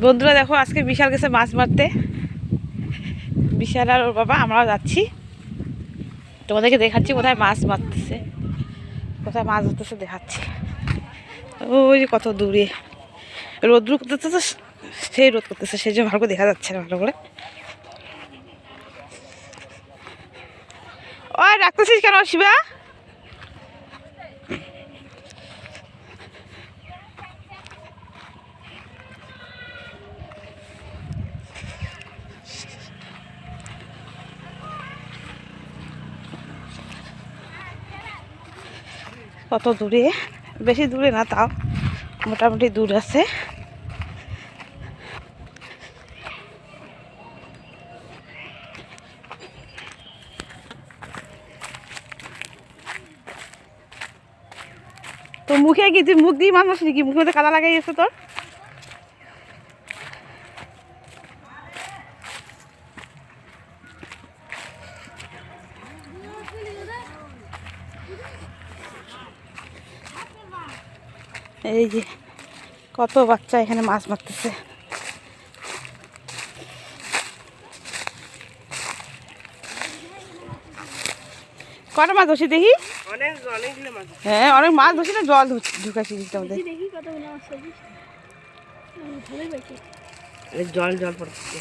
বন্ধুরা দেখো, আজকে বিশাল গেছে মাছ মারতে। বিশাল আর ওর বাবা, আমরাও যাচ্ছি। তোমাদেরকে দেখাচ্ছি কোথায় মাছ মারতেছে, কোথায় মাছ ধরতেছে দেখাচ্ছি। ওই যে কত দূরে রোদ্রু করতেছে, তো সেই রোদ করতেছে, সেই যে ভালো করে দেখা যাচ্ছে না ভালো করে। ওই রাখতেছিস কেন শিবা? কত দূরে, বেশি দূরে না, তাও মোটামুটি দূর আছে। তো মুখে কি তুই মুখ দিয়ে মাছ মারছিস নাকি? মুখের মধ্যে কাদা লাগাই গেছে তোর। এই যে কত বাচ্চা এখানে মাছ মারতেছে। কটা মাছ ধরছি দেখি? হ্যাঁ, অনেক মাছ ধরছি না, জল ঢুকাচ্ছি জল জল পড়ছে,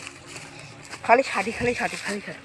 খালি খালি খালি খালি খালি খালি।